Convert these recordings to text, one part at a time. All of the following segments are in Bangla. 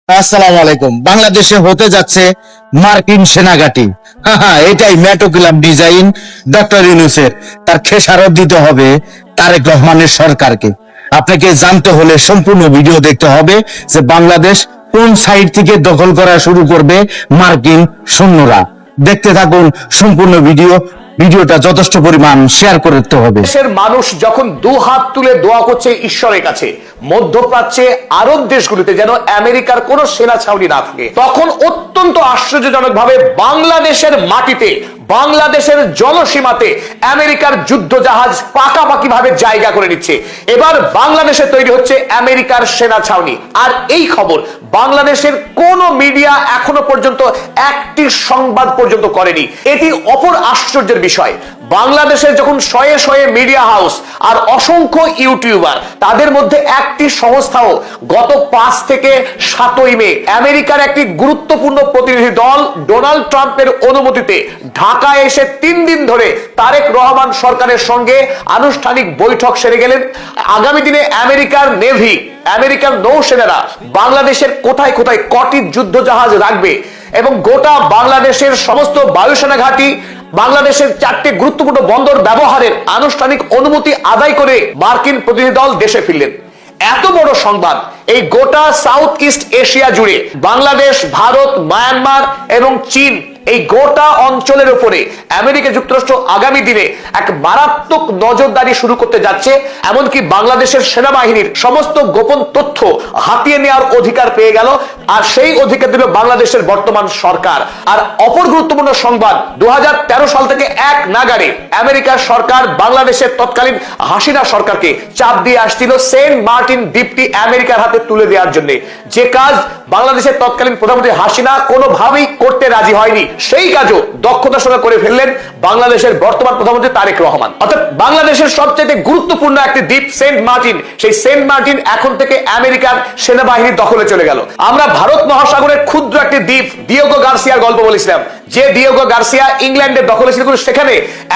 আসসালামু আলাইকুম। বাংলাদেশে হতে যাচ্ছে মার্কিন সেনাঘাঁটি। এটাই মেটোকিলাম ডিজাইন ডক্টর ইউনূসের। তার খেসারত দিতে হবে তারেক রহমানের সরকারকে। আপনাকে জানতে হলে সম্পূর্ণ ভিডিও দেখতে হবে যে বাংলাদেশ কোন সাইড থেকে দখল করা শুরু করবে মার্কিন সৈন্যরা। দেখতে থাকুন সম্পূর্ণ ভিডিওটা যথেষ্ট পরিমাণ শেয়ার করতে হবে। দেশের মানুষ যখন দু হাত তুলে দোয়া করছে ঈশ্বরের কাছে মধ্যপ্রাচ্যে আরব দেশগুলিতে যেন আমেরিকার কোন সেনা ছাউনি না থাকে, তখন অত্যন্ত আশ্চর্যজনক ভাবে বাংলাদেশের মাটিতে, বাংলাদেশের জলসীমাতে আমেরিকার যুদ্ধ জাহাজ পাকাপাকি ভাবে জায়গা করে নিচ্ছে। এবার বাংলাদেশে তৈরি হচ্ছে আমেরিকার সেনা ছাউনি। আর এই খবর বাংলাদেশের কোন মিডিয়া এখনো পর্যন্ত একটি সংবাদ পর্যন্ত করেনি। এটি অপর আশ্চর্যের বিষয়। বাংলাদেশের যখন শয়ে শয়ে মিডিয়া হাউস আর অসংখ্য ইউটিউবার, তাদের মধ্যে একটি সংস্থাও গত 5 থেকে 7 মে আমেরিকার একটি গুরুত্বপূর্ণ প্রতিনিধি দল ডোনাল্ড ট্রাম্পের অনুমতিতে ঢাকায় এসে 3 দিন ধরে তারেক রহমান সরকারের সঙ্গে আনুষ্ঠানিক বৈঠক সেরে গেলেন। আগামী দিনে আমেরিকার নেভি, আমেরিকান নৌসেনারা বাংলাদেশের কোথায় কোথায় কটি যুদ্ধ জাহাজ রাখবে এবং গোটা বাংলাদেশের সমস্ত বায়ুসেনা ঘাঁটি, বাংলাদেশের 4টি গুরুত্বপূর্ণ বন্দর ব্যবহারের আনুষ্ঠানিক অনুমতি আদায় করে মার্কিন প্রতিনিধি দল দেশে ফিরলেন। এত বড় সংবাদ এই গোটা সাউথ ইস্ট এশিয়া জুড়ে, বাংলাদেশ, ভারত, মায়ানমার এবং চীন, এই গোটা অঞ্চলের উপরে আমেরিকা যুক্তরাষ্ট্র আগামী দিনে এক মারাত্মক নজরদারি শুরু করতে যাচ্ছে। এমনকি বাংলাদেশের সেনাবাহিনীর সমস্ত গোপন তথ্য হাতিয়ে নেওয়ার অধিকার পেয়ে গেল। আর সেই অধিকার দিল বাংলাদেশের বর্তমান সরকার। আর অপর গুরুত্বপূর্ণ সংবাদ, 2013 সাল থেকে এক নাগাড়ে আমেরিকার সরকার বাংলাদেশের তৎকালীন হাসিনা সরকারকে চাপ দিয়ে আসছিল সেন্ট মার্টিন দ্বীপটি আমেরিকার হাতে তুলে দেওয়ার জন্য, যে কাজ বাংলাদেশের তৎকালীন প্রধানমন্ত্রী হাসিনা কোনোভাবেই করতে রাজি হয়নি। সেই কাজও দক্ষতার সঙ্গে করে ফেললেন বাংলাদেশের বর্তমান প্রধানমন্ত্রী তারেক রহমান। অর্থাৎ বাংলাদেশের সবচেয়ে গুরুত্বপূর্ণ একটি দ্বীপ সেন্ট মার্টিন, সেই সেন্ট মার্টিন এখন থেকে আমেরিকার সেনাবাহিনীর দখলে চলে গেল। আমরা ভারত মহাসাগরের ক্ষুদ্র একটি দ্বীপ ডিয়েগো গার্সিয়ার গল্প বলেছিলাম, যে ডিয়েগো গার্সিয়া ইংল্যান্ডের দখলে ছিল, সেখানে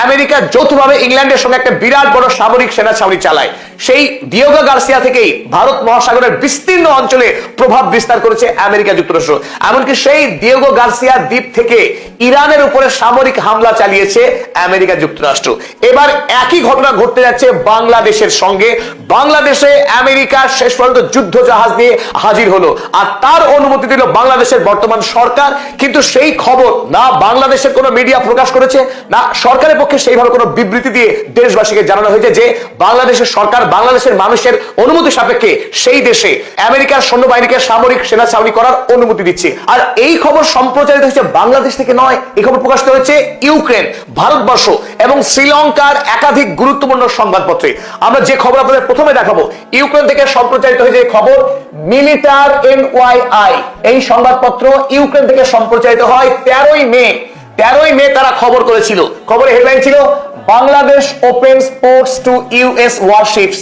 আমেরিকা যৌথভাবে ইংল্যান্ডের সঙ্গে একটা বিরাট বড় সামরিক সেনা ছাউনি চালায়। সেই ডিয়েগো গার্সিয়া থেকেই ভারত মহাসাগরের বিস্তীর্ণ অঞ্চলে প্রভাব বিস্তার করেছে আমেরিকা যুক্তরাষ্ট্র। এমনকি সেই ডিয়েগো গার্সিয়া দ্বীপ থেকে ইরানের উপরে সামরিক হামলা চালিয়েছে আমেরিকা যুক্তরাষ্ট্র। এবার একই ঘটনা ঘটতে যাচ্ছে বাংলাদেশের সঙ্গে। বাংলাদেশে আমেরিকা শেষ পর্যন্ত যুদ্ধ জাহাজ নিয়ে হাজির হলো, আর তার অনুমতি দিল বাংলাদেশের বর্তমান সরকার। কিন্তু সেই খবর না বাংলাদেশের কোনো মিডিয়া প্রকাশ করেছে, না সরকারের পক্ষে সেইভাবে কোনো বিবৃতি দিয়ে দেশবাসীকে জানানো হয়েছে যে বাংলাদেশের সরকার বাংলাদেশের মানুষের অনুমতি সাপেক্ষে সেই দেশে আমেরিকার সৈন্যবাহিনীকে সামরিক সেনা ছাউনি করার অনুমতি দিচ্ছে। আর এই খবর সম্প্রচারিত হচ্ছে বাংলাদেশ থেকে নয়, এই খবর প্রকাশিত হয়েছে ইউক্রেন, ভারতবর্ষ এবং শ্রীলঙ্কার একাধিক গুরুত্বপূর্ণ সংবাদপত্রে। আমরা যে খবর আপনাদের প্রথমে দেখাবো, ইউক্রেন থেকে সম্প্রচারিত হয়েছে এই খবর। মিলিটার NYI এই সংবাদপত্র ইউক্রেন থেকে সম্প্রচারিত হয় 13ই মে তারা খবর করেছিল। খবরের হেডলাইন ছিল Bangladesh opens ports to US warships.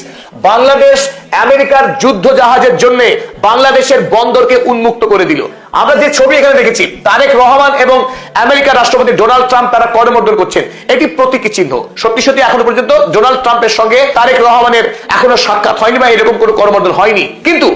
Bangladesh আমেরিকার যুদ্ধ জাহাজের জন্য বাংলাদেশের বন্দরকে উন্মুক্ত করে দিল। আমরা যে ছবি এখানে দেখেছি, তারেক রহমান এবং আমেরিকার রাষ্ট্রপতি ডোনাল্ড ট্রাম্প তারা করমর্দন করছেন, এটি প্রতীকী চিহ্ন। সত্যি সত্যি এখনো পর্যন্ত ডোনাল্ড ট্রাম্পের সঙ্গে তারেক রহমানের এখনো সাক্ষাৎ হয়নি বা এরকম কোনো করমর্দন হয়নি। কিন্তু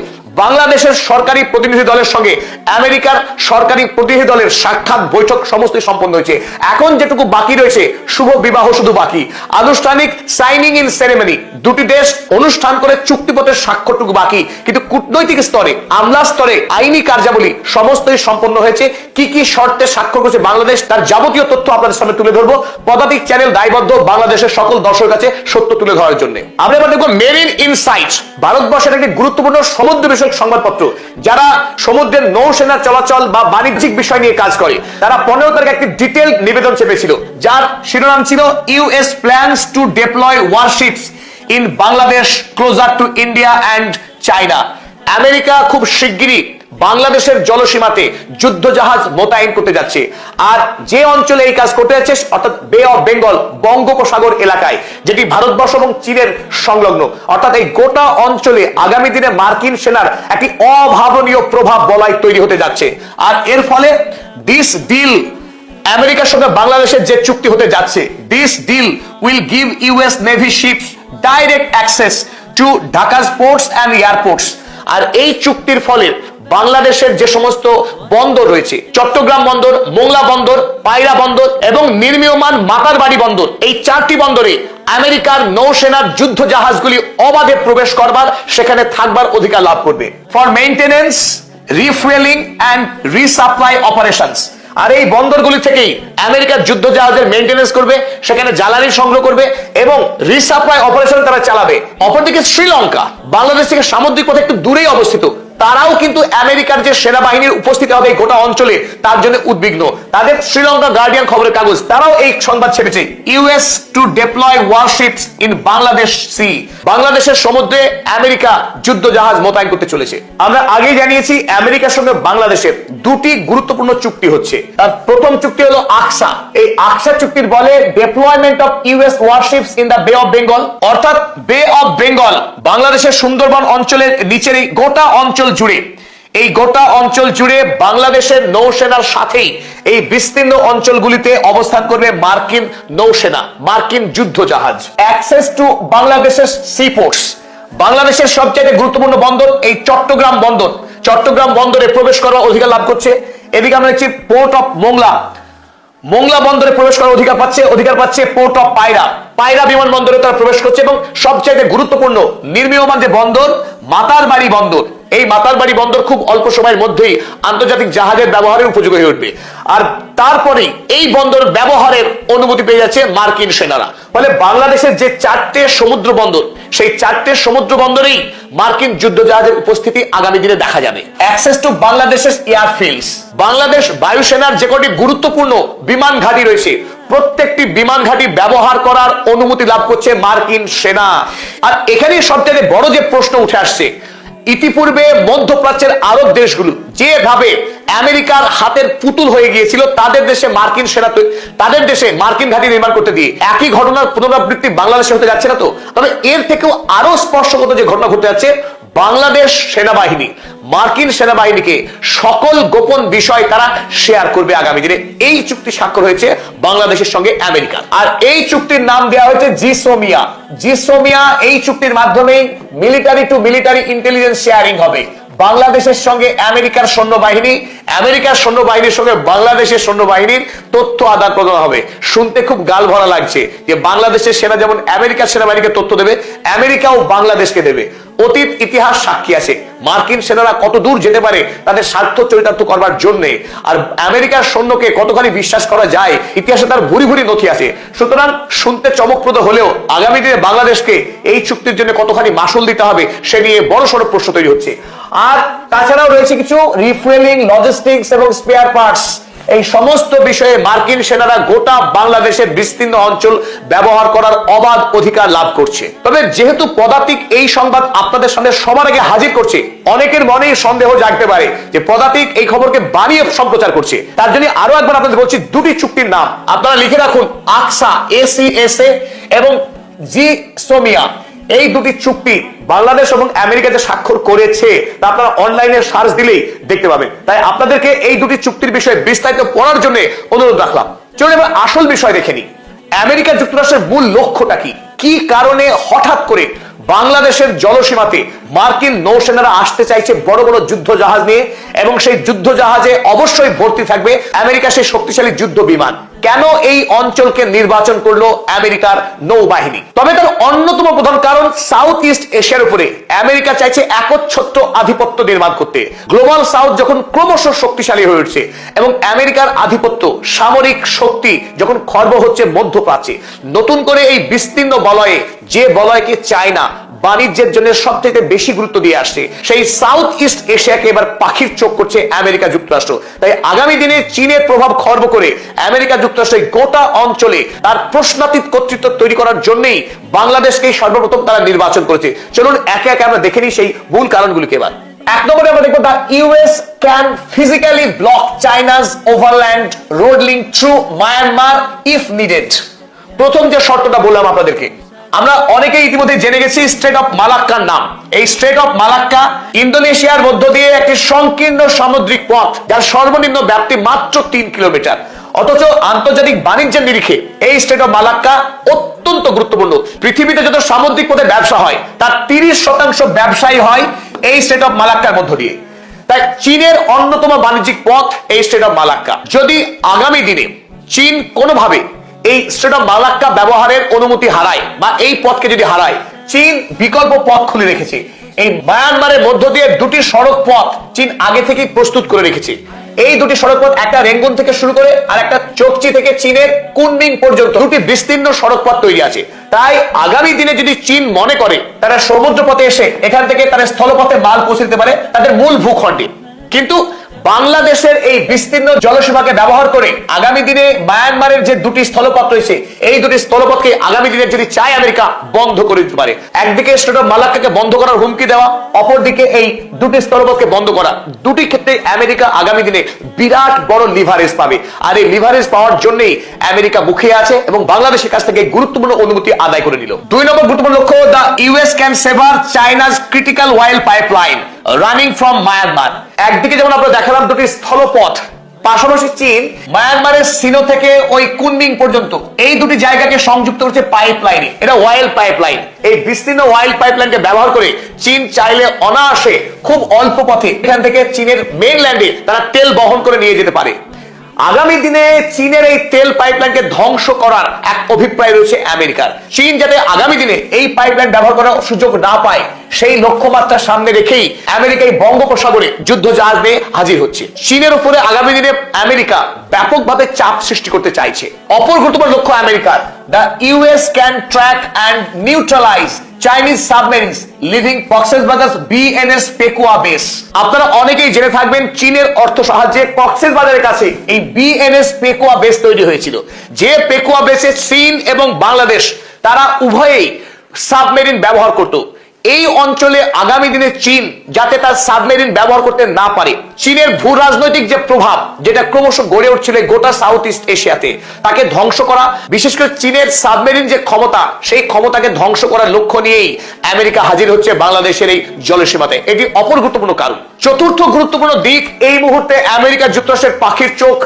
বাংলাদেশের সরকারি প্রতিনিধি দলের সঙ্গে আমেরিকার সরকারি প্রতিনিধি দলের সাক্ষাৎ বৈঠক সমস্তই সম্পন্ন হয়েছে। এখন যেটুকু বাকি রয়েছে, শুভ বিবাহ শুধু বাকি, আনুষ্ঠানিক সাইনিং ইন সেরেমনি। দুটি দেশ অনুষ্ঠান করে চুক্তিপত্রের স্বাক্ষরটুকু বাকি। কিন্তু কূটনৈতিক স্তরে, আমলা স্তরে, আইনি কার্যাবলী সমস্তই সম্পন্ন হয়েছে। কি কি শর্তে স্বাক্ষর করেছে বাংলাদেশ, তার যাবতীয় তথ্য আপনাদের সামনে তুলে ধরবো। পদাতিক চ্যানেল দায়বদ্ধ বাংলাদেশের সকল দর্শকের কাছে সত্য তুলে ধরার জন্য। আমরা এবার দেখবো মেরিন ইনসাইট, ভারতবর্ষের একটি গুরুত্বপূর্ণ সমুদ্র বিষয়ক সংবাদপত্র। যারা সমুদ্রের নৌসেনা চলাচল বা বাণিজ্যিক বিষয় নিয়ে কাজ করে, তারা 15 তারিখ একটি ডিটেইল নিবেদন চেপেছিল, যার শিরোনাম ছিল US plans to deploy warships in Bangladesh closer to India and China. America খুব শিগগিরই বাংলাদেশের জলসীমাতে যুদ্ধ জাহাজ মোতায়েন করতে যাচ্ছে। আর যে অঞ্চলে এই কাজ করতে যাচ্ছে, অর্থাৎ বে অফ বেঙ্গল, বঙ্গোপসাগর এলাকায়, যেটি ভারতবর্ষ এবং চীনের সংলগ্ন, অর্থাৎ এই গোটা অঞ্চলে আগামী দিনে মার্কিন সেনার একটি অভাবনীয় প্রভাব বলয় তৈরি হতে যাচ্ছে। আর এর ফলে দিস ডিল, আমেরিকার সঙ্গে বাংলাদেশের যে চুক্তি হতে যাচ্ছে, this deal will give US navy ships direct access to Dhaka's ports and airports. আর এই চুক্তির ফলে বাংলাদেশের যে সমস্ত বন্দর রয়েছে, চট্টগ্রাম বন্দর, মোংলা বন্দর, পায়রা বন্দর এবং নির্মীয়মান মাতারবাড়ি বন্দর, এই 4টি বন্দরে আমেরিকার নৌসেনার যুদ্ধ জাহাজগুলি অবাধে প্রবেশ করবার, সেখানে থাকবার অধিকার লাভ করবে for maintenance, refuelling and resupply operations. আর এই বন্দরগুলি থেকেই আমেরিকার যুদ্ধ জাহাজের মেইনটেনেন্স করবে, সেখানে জ্বালানি সংগ্রহ করবে এবং রিসাপ্লাই অপারেশন তারা চালাবে। অপরদিকে শ্রীলঙ্কা বাংলাদেশ থেকে সামুদ্রিক পথে একটু দূরেই অবস্থিত, তারাও কিন্তু আমেরিকার যে সেনাবাহিনীর উপস্থিতি হবে গোটা অঞ্চলে তার জন্য উদ্বিগ্ন। তাদের শ্রীলঙ্কা গার্ডিয়ান খবরের কাগজ তারাও এই সংবাদ ছেপেছে, US to deploy warships in Bangladesh sea. বাংলাদেশের সমুদ্রে আমেরিকা যুদ্ধ জাহাজ মোতায়েন করতে চলেছে। আমরা আগেই জানিয়েছি আমেরিকার সঙ্গে বাংলাদেশের দুটি গুরুত্বপূর্ণ চুক্তি হচ্ছে। তার প্রথম চুক্তি হলো আকসা। এই আকসা চুক্তির বলে deployment of US warships in the Bay of Bengal, অর্থাৎ বে অফ বেঙ্গল বাংলাদেশের সুন্দরবন অঞ্চলের নিচের এই গোটা অঞ্চল জুড়ে, এই গোটা অঞ্চল জুড়ে বাংলাদেশের নৌসেনার সাথেই এই বিস্তীর্ণ অঞ্চলগুলিতে অবস্থান করবে মার্কিন নৌসেনা, মার্কিন যুদ্ধ জাহাজ। অ্যাক্সেস টু বাংলাদেশের সিপোর্টস, বাংলাদেশের সবচেয়ে গুরুত্বপূর্ণ বন্দর এই চট্টগ্রাম বন্দর, চট্টগ্রাম বন্দরে প্রবেশ করার অধিকার লাভ করছে। এদিকে আমরা দেখছি পোর্ট অফ মোংলা, মোংলা বন্দরে প্রবেশ করার অধিকার পাচ্ছে পোর্ট অফ পায়রা, পায়রা বিমানবন্দরে তারা প্রবেশ করছে। এবং সবচেয়ে গুরুত্বপূর্ণ নির্মীয়মান যে বন্দর মাতারবাড়ি বন্দর, এই মাতারবাড়ি বন্দর খুব অল্প সময়ের মধ্যেই আন্তর্জাতিক জাহাজের ব্যবহারের উপযোগী হয়ে উঠবে। আর তারপরে এই বন্দর ব্যবহারের অনুমতি পেয়ে যাচ্ছে মার্কিন সেনারা। ফলে বাংলাদেশের যে 4টে সমুদ্র বন্দর, সেই 4টে সমুদ্র বন্দরেই মার্কিন যুদ্ধ জাহাজের উপস্থিতি আগামী দিনে দেখা যাবে। অ্যাক্সেস টু বাংলাদেশের এয়ারফিল্ডস, বাংলাদেশ বায়ুসেনার যে কটি গুরুত্বপূর্ণ বিমান ঘাঁটি রয়েছে প্রত্যেকটি বিমান ঘাঁটি ব্যবহার করার অনুমতি লাভ করছে মার্কিন সেনা। আর এখানেই সবচেয়ে বড় যে প্রশ্ন উঠে আসছে, ইতিপূর্বে মধ্যপ্রাচ্যের আরব দেশগুলো যেভাবে আমেরিকার হাতের পুতুল হয়ে গিয়েছিল তাদের দেশে মার্কিন সেনা, তাদের দেশে মার্কিন ঘাঁটি নির্মাণ করতে দিয়ে একই ঘটনার পুনরাবৃত্তি বাংলাদেশে হতে যাচ্ছে না তো? তবে এর থেকেও আরো স্পর্শগত যে ঘটনা ঘটতে যাচ্ছে, বাংলাদেশ সেনাবাহিনী মার্কিন সেনাবাহিনীকে সকল গোপন বিষয় তারা শেয়ার করবে আগামী দিনে। এই চুক্তি স্বাক্ষর হয়েছে বাংলাদেশের সঙ্গে আমেরিকার, আর এই চুক্তির নাম দেওয়া হয়েছে জিসোমিয়া। জিসোমিয়া এই চুক্তির মাধ্যমে military two military intelligence sharing হবে। বাংলাদেশের সঙ্গে আমেরিকার সৈন্যবাহিনী, আমেরিকার সৈন্যবাহিনীর সঙ্গে বাংলাদেশের সৈন্যবাহিনীর তথ্য আদান প্রদান হবে। শুনতে খুব গাল ভরা লাগছে যে বাংলাদেশের সেনা যেমন আমেরিকার সেনাবাহিনীকে তথ্য দেবে, আমেরিকাও বাংলাদেশকে দেবে। অতীত ইতিহাস সাক্ষী আছে মার্কিন সেনারা কত দূর যেতে পারে তাদের স্বার্থ চরিতার্থ করবার জন্য, আর আমেরিকার সৈন্যকে কতখানি বিশ্বাস করা যায় ইতিহাসে তার ভুরি ভুরি নথি আছে। সুতরাং শুনতে চমকপ্রদ হলেও আগামী দিনে বাংলাদেশকে এই চুক্তির জন্য কতখানি মাসুল দিতে হবে সে নিয়ে বড়সড় প্রশ্ন তৈরি হচ্ছে। আর তাছাড়াও রয়েছে কিছু রিফুয়েলিং, লজিস্টিক্স এবং স্পেয়ার পার্টস। এই সমস্ত বিষয়ে মার্কিন সেনারা গোটা বাংলাদেশের বিস্তীর্ণ অঞ্চল ব্যবহার করার অবাধ অধিকার লাভ করছে। তবে যেহেতু পদাতিক এই সংবাদ আপনাদের সামনে সবার আগে হাজির করছে, অনেকের মনেই সন্দেহ জাগতে পারে যে পদাতিক এই খবরকে বানিয়ে সম্প্রচার করছে। তার জন্য আরো একবার আপনাদের বলছি দুটি চুক্তির নাম আপনারা লিখে রাখুন, আকসা ACSA এবং জিসোমিয়া। এই দুটি চুক্তি বাংলাদেশ এবং আমেরিকা যে স্বাক্ষর করেছে তা আপনারা অনলাইনে সার্চ দিলেই দেখতে পাবেন। তাই আপনাদেরকে এই দুটি চুক্তির বিষয়ে বিস্তারিত পড়ার জন্য অনুরোধ রাখলাম। চলুন এবার আসল বিষয় দেখে নিই। আমেরিকা যুক্তরাষ্ট্রের মূল লক্ষ্যটা কি, কি কারণে হঠাৎ করে বাংলাদেশের জলসীমাতে মার্কিন নৌসেনারা আসতে চাইছে বড় বড় যুদ্ধ জাহাজ নিয়ে, এবং সেই যুদ্ধ জাহাজে অবশ্যই ভর্তি থাকবে আমেরিকার সেই শক্তিশালী যুদ্ধ বিমান। কেন এই অঞ্চলকে নির্বাচন করলো আমেরিকার নৌবাহিনী? তবে তার অন্যতম প্রধান কারণ সাউথ ইস্ট এশিয়ার উপরে আমেরিকা চাইছে একচ্ছত্র আধিপত্য নির্মাণ করতে। গ্লোবাল সাউথ যখন ক্রমশ শক্তিশালী হয়ে উঠছে এবং আমেরিকার আধিপত্য, সামরিক শক্তি যখন খর্ব হচ্ছে মধ্যপ্রাচ্যে, নতুন করে এই বিস্তীর্ণ বলয়ে, যে বলয়কে চায়না বাণিজ্যের জন্য সবচেয়ে বেশি গুরুত্ব দিয়ে আসছে, সেই সাউথ ইস্ট এশিয়াকে এবার পাখির চোখ করছে আমেরিকা যুক্তরাষ্ট্র। তাই আগামী দিনে চীনের প্রভাব খর্ব করে আমেরিকা যুক্তরাষ্ট্র গোটা অঞ্চলে তার প্রশ্নাতীত কর্তৃত্ব তৈরি করার জন্যই বাংলাদেশকে সর্বপ্রথম তারা নির্বাচন করেছে। চলুন একে একে আমরা দেখে নিই সেই মূল কারণগুলিকে। এবার এক নম্বরে আমরা দেখবো, the US can physically block China's overland road link through Myanmar if needed. প্রথম যে শর্তটা বললাম আপনাদেরকে, আমরা অনেকেই ইতিমধ্যে জেনে গেছি স্ট্রেট অফ মালাক্কার নাম। এই স্ট্রেট অফ মালাক্কা ইন্দোনেশিয়ার মধ্য দিয়ে একটি সংকীর্ণ সামুদ্রিক পথ, যার সর্বনিম্ন ব্যাপ্তি মাত্র 3 কিলোমিটার। অথচ আন্তর্জাতিক বাণিজ্যের নিরিখে এই স্ট্রেট অফ মালাক্কা অত্যন্ত গুরুত্বপূর্ণ। পৃথিবীতে যত সামুদ্রিক পথে ব্যবসা হয় তার 30% ব্যবসায়ী হয় এই স্ট্রেট অফ মালাক্কার মধ্য দিয়ে। তাই চীনের অন্যতম বাণিজ্যিক পথ এই স্ট্রেট অফ মালাক্কা। যদি আগামী দিনে চীন কোনোভাবে এই স্ট্রেট অফ মালাক্কা ব্যবহারের অনুমতি হারায় বা এই পথকে যদি হারায়, চীন বিকল্প পথ খুলে রেখেছে। এই মায়ানমারের মধ্য দিয়ে দুটি সড়ক পথ চীন আগে থেকেই প্রস্তুত করে রেখেছে। এই দুটি সড়ক পথ, একটা রেঙ্গুন থেকে শুরু করে আর একটা চোকচি থেকে চীনের কুনমিং পর্যন্ত দুটি বিস্তীর্ণ সড়ক পথ তৈরি আছে। তাই আগামী দিনে যদি চীন মনে করে তারা সমুদ্র পথে এসে এখান থেকে তারা স্থলপথে মাল পৌঁছে দিতে পারে তাদের মূল ভূখণ্ডে, কিন্তু বাংলাদেশের এই বিস্তীর্ণ জলসীমাকে ব্যবহার করে আগামী দিনে মায়ানমারের যে দুটি স্থলপথ রয়েছে এই দুটি স্থলপথকে আগামী দিনে যদি চায় আমেরিকা বন্ধ করে দিতে পারে। একদিকে স্ট্রেট অফ মালাক্কাকে বন্ধ করার হুমকি দেওয়া, অপরদিকে এই দুটি স্থলপথকে বন্ধ করা, দুটি ক্ষেত্রে আমেরিকা আগামী দিনে বিরাট বড় লিভারেজ পাবে। আর এই লিভারেজ পাওয়ার জন্যই আমেরিকা মুখিয়ে আছে এবং বাংলাদেশের কাছ থেকে গুরুত্বপূর্ণ অনুমতি আদায় করে নিল। 2 নম্বর গুরুত্বপূর্ণ লক্ষ্য, the US can sever China's critical oil pipeline running from Myanmar. একদিকে যেমন আমরা দেখালাম দুটি স্থলপথ, পাশাপাশি চীন মায়ানমারের সিনো থেকে ওই কুনমিং পর্যন্ত এই দুটি জায়গাকে সংযুক্ত করছে পাইপলাইনে। এটা অয়েল পাইপলাইন। এই বিস্তীর্ণ অয়েল পাইপলাইনকে ব্যবহার করে চীন চাইলে অনায়াসে খুব অল্প পথে এখান থেকে চীনের মেইনল্যান্ডে তারা তেল বহন করে নিয়ে যেতে পারে। আগামী দিনে চীনের এই তেল পাইপলাইনকে ধ্বংস করার এক অভিপ্রায় রয়েছে আমেরিকার। চীন যাতে আগামী দিনে এই পাইপলাইন ব্যবহার করার সুযোগ না পায় সেই লক্ষ্যমাত্রা সামনে রেখেই আমেরিকা এই বঙ্গোপসাগরে যুদ্ধ জাহাজ নিয়ে হাজির হচ্ছে। চীনের উপরে আগামী দিনে আমেরিকা ব্যাপকভাবে চাপ সৃষ্টি করতে চাইছে। অপর গুরুত্বপূর্ণ লক্ষ্য আমেরিকার, the US can track and neutralise Chinese submarines living Cox's Bazar BNS Pekua base. আপনারা অনেকেই জেনে থাকবেন চীনের অর্থ সাহায্যে কক্সবাজারের কাছে এই বিএনএস পেকুয়া বেস তৈরি হয়েছিল। যে পেকুয়া বেসে চীন এবং বাংলাদেশ তারা উভয়েই সাবমেরিন ব্যবহার করত। এই অঞ্চলে আগামী দিনে চীন যাতে তার সাবমেরিন ব্যবহার করতে না পারে, চীনের ভূ রাজনৈতিক যে প্রভাব যেটা ক্রমশ গড়ে উঠছিল গোটা সাউথ ইস্ট এশিয়াতে, তাকে ধ্বংস করা, বিশেষ করে চীনের সাবমেরিন যে ক্ষমতা সেই ক্ষমতাকে ধ্বংস করার লক্ষ্য নিয়েই আমেরিকা হাজির হচ্ছে বাংলাদেশের এই জলসীমাতে। এটি অপর গুরুত্বপূর্ণ কারণ। চতুর্থ গুরুত্বপূর্ণ দিক, এই মুহূর্তে আমেরিকা যুক্তরাষ্ট্রের পাখির চোখ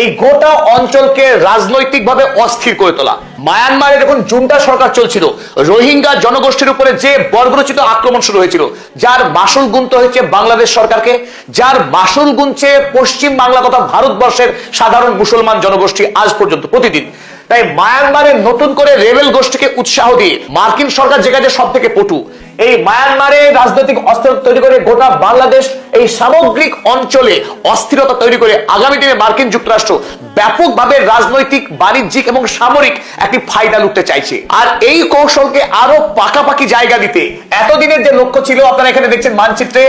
এই গোটা অঞ্চলকে রাজনৈতিকভাবে অস্থির করে তোলা। মায়ানমারে যখন জুন্টা সরকার চলছিল, রোহিঙ্গা জনগোষ্ঠীর উপরে যে বর্বরোচিত আক্রমণ শুরু হয়েছিল, যার মাসুল গুনতে হয়েছে বাংলাদেশ সরকারকে, যার মাসুল গুনছে পশ্চিম বাংলা তথা ভারতবর্ষের সাধারণ মুসলমান জনগোষ্ঠী আজ পর্যন্ত প্রতিদিন। তাই মায়ানমারে নতুন করে রেবেল গোষ্ঠীকে উৎসাহ দিয়ে মার্কিন সরকার যেখানে সব থেকে পটু, এই মায়ানমারে রাজনৈতিক অস্থিরতা তৈরি করে গোটা বাংলাদেশ এই সামগ্রিক অঞ্চলে অস্থিরতা তৈরি করে আগামী দিনে মার্কিন যুক্তরাষ্ট্র ব্যাপকভাবে রাজনৈতিক, বাণিজ্যিক এবং সামরিক একটি ফায়দা লুটতে চাইছে। আর এই কৌশলকে আরো পাকাপাকি জায়গা দিতে এতদিনের যে লক্ষ্য ছিল, আপনারা এখানে দেখছেন মানচিত্রে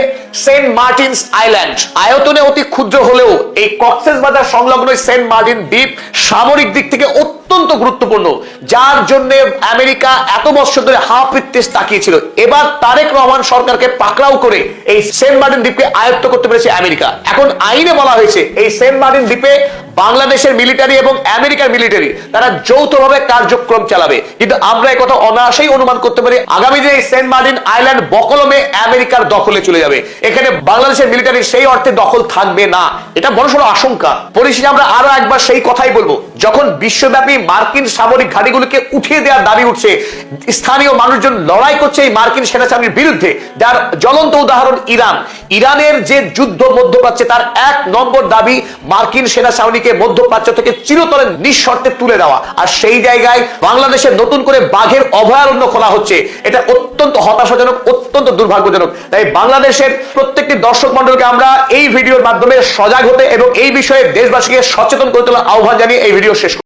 সেন্ট মার্টিনস আইল্যান্ড, আয়তনে অতি ক্ষুদ্র হলেও এই কক্সবাজার সংলগ্ন সেন্ট মার্টিন দ্বীপ সামরিক দিক থেকে অত্যন্ত গুরুত্বপূর্ণ, যার জন্য আমেরিকা এত বছর ধরে হাফ ইত্তেশ তাকিয়েছিল। এবার তারেক রহমান সরকারকে পাকড়াও করে এই সেন্ট মার্টিন দ্বীপকে আয়ত্ত করতে পেরেছে আমেরিকা। এখন আইনে বলা হয়েছে এই সেন্ট মার্টিন দ্বীপে বাংলাদেশের মিলিটারি এবং আমেরিকার মিলিটারি তারা যৌথভাবে কার্যক্রম চালাবে। কিন্তু আমরা এই কথা অনায়াসেই অনুমান করতে পারি আগামী দিনে এই সেন্ট মার্টিন আইল্যান্ড বকলমে আমেরিকার দখলে চলে যাবে। এখানে বাংলাদেশের মিলিটারি সেই অর্থে দখল থাকবে না, এটা বড়সড় আশঙ্কা। পরিশেষে আমরা আরো একবার সেই কথাই বলবো, যখন বিশ্বব্যাপী মার্কিন সামরিক ঘাঁটিগুলোকে উঠিয়ে দেওয়ার দাবি উঠছে, স্থানীয় মানুষজন লড়াই করছে এই মার্কিন সেনাবাহিনীর বিরুদ্ধে, যার জ্বলন্ত উদাহরণ ইরান। ইরানের যে যুদ্ধ মধ্যপ্রাচ্যে, তার 1 নম্বর দাবি মার্কিন সেনাবাহিনীকে মধ্যপ্রাচ্য থেকে চিরতরে নিঃশর্তে তুলে দেওয়া। আর সেই জায়গায় বাংলাদেশের নতুন করে বাঘের অভয়ারণ্য খোলা হচ্ছে, এটা অত্যন্ত হতাশাজনক, অত্যন্ত দুর্ভাগ্যজনক। তাই বাংলাদেশের প্রত্যেকটি দর্শক মন্ডলকে আমরা এই ভিডিওর মাধ্যমে সজাগ হতে এবং এই বিষয়ে দেশবাসীকে সচেতন করে তোলার আহ্বান জানিয়ে এই ভিডিও শেষ